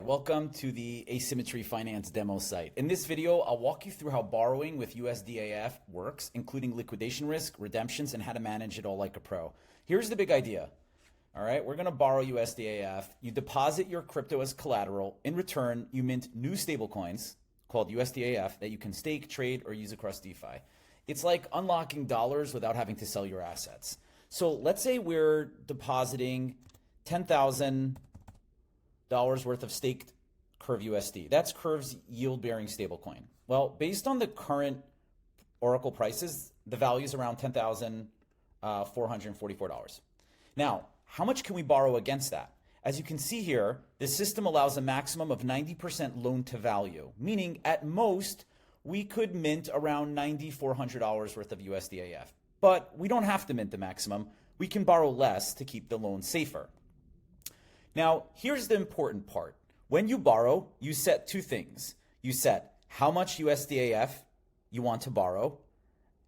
welcome to the Asymmetry Finance demo site. In this video, I'll walk you through how borrowing with USDaf works, including liquidation risk, redemptions, and how to manage it all like a pro. Here's the big idea. All right, we're gonna borrow USDaf. You deposit your crypto as collateral. In return, you mint new stablecoins called USDaf that you can stake, trade, or use across DeFi. It's like unlocking dollars without having to sell your assets. So let's say we're depositing $10,000 worth of staked scrvUSD. That's Curve's yield-bearing stablecoin. Well, based on the current Oracle prices, the value is around $10,444. Now, how much can we borrow against that? As you can see here, the system allows a maximum of 90% loan to value, meaning at most, we could mint around $9,400 worth of USDaf. But we don't have to mint the maximum. We can borrow less to keep the loan safer. Now, here's the important part. When you borrow, you set two things. You set how much USDaf you want to borrow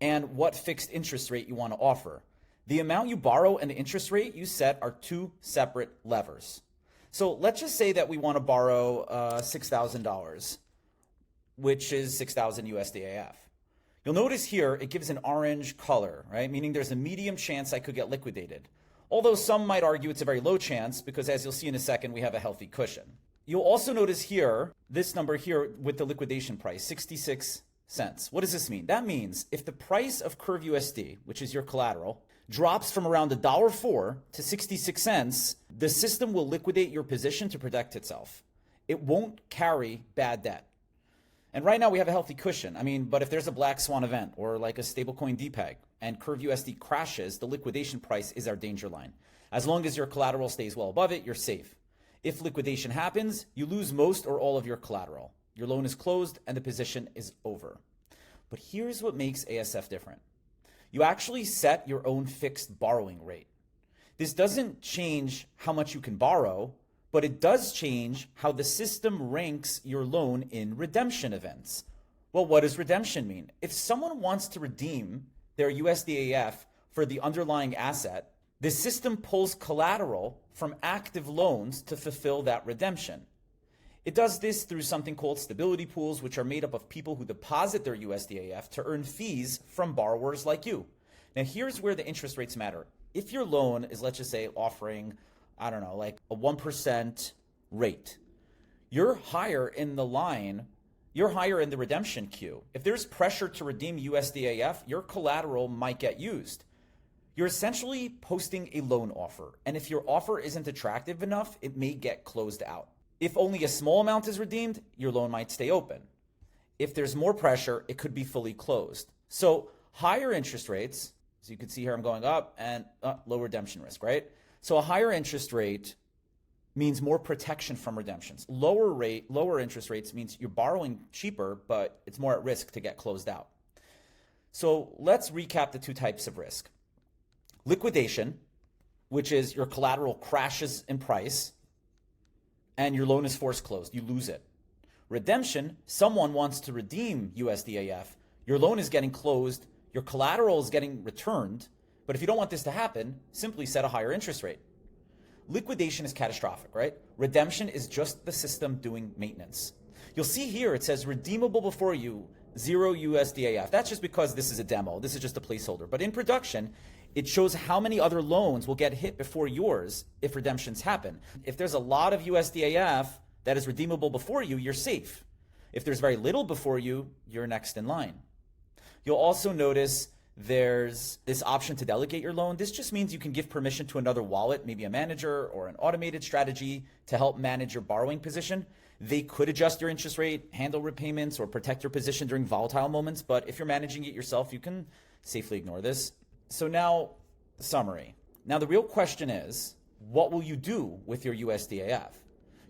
and what fixed interest rate you want to offer. The amount you borrow and the interest rate you set are two separate levers. So let's just say that we want to borrow $6,000, which is 6,000 USDaf. You'll notice here it gives an orange color, right? Meaning there's a medium chance I could get liquidated. Although some might argue it's a very low chance because, as you'll see in a second, we have a healthy cushion. You'll also notice here, this number here with the liquidation price, 66 cents. What does this mean? That means if the price of scrvUSD, which is your collateral, drops from around $1.04 to 66 cents, the system will liquidate your position to protect itself. It won't carry bad debt. And right now we have a healthy cushion. But if there's a black swan event or like a stablecoin DPEG and scrvUSD crashes, the liquidation price is our danger line. As long as your collateral stays well above it, you're safe. If liquidation happens, you lose most or all of your collateral. Your loan is closed and the position is over. But here's what makes ASF different. You actually set your own fixed borrowing rate. This doesn't change how much you can borrow, but it does change how the system ranks your loan in redemption events. Well, what does redemption mean? If someone wants to redeem their USDaf for the underlying asset, the system pulls collateral from active loans to fulfill that redemption. It does this through something called stability pools, which are made up of people who deposit their USDaf to earn fees from borrowers like you. Now, here's where the interest rates matter. If your loan is, let's just say, offering like a 1% rate, you're higher in the line, you're higher in the redemption queue. If there's pressure to redeem USDaf, your collateral might get used. You're essentially posting a loan offer, and if your offer isn't attractive enough, it may get closed out. If only a small amount is redeemed, your loan might stay open. If there's more pressure, it could be fully closed. So higher interest rates, as you can see here, I'm going up, and low redemption risk, right? So a higher interest rate means more protection from redemptions. Lower interest rates means you're borrowing cheaper, but it's more at risk to get closed out. So let's recap the two types of risk. Liquidation, which is your collateral crashes in price and your loan is forced closed, you lose it. Redemption, someone wants to redeem USDaf, your loan is getting closed, your collateral is getting returned, but if you don't want this to happen, simply set a higher interest rate. Liquidation is catastrophic, right? Redemption is just the system doing maintenance. You'll see here it says redeemable before you, 0 USDaf. That's just because this is a demo. This is just a placeholder. But in production, it shows how many other loans will get hit before yours if redemptions happen. If there's a lot of USDaf that is redeemable before you, you're safe. If there's very little before you, you're next in line. You'll also notice there's this option to delegate your loan. This just means you can give permission to another wallet, maybe a manager or an automated strategy to help manage your borrowing position. They could adjust your interest rate, handle repayments, or protect your position during volatile moments. But if you're managing it yourself, you can safely ignore this. So now, the summary. Now, the real question is, what will you do with your USDaf?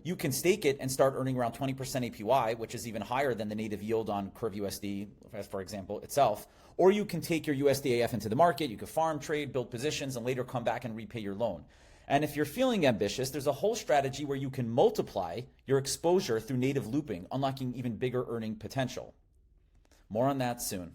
You can stake it and start earning around 20% APY, which is even higher than the native yield on scrvUSD, for example, itself. Or you can take your USDaf into the market, you can farm, trade, build positions, and later come back and repay your loan. And if you're feeling ambitious, there's a whole strategy where you can multiply your exposure through native looping, unlocking even bigger earning potential. More on that soon.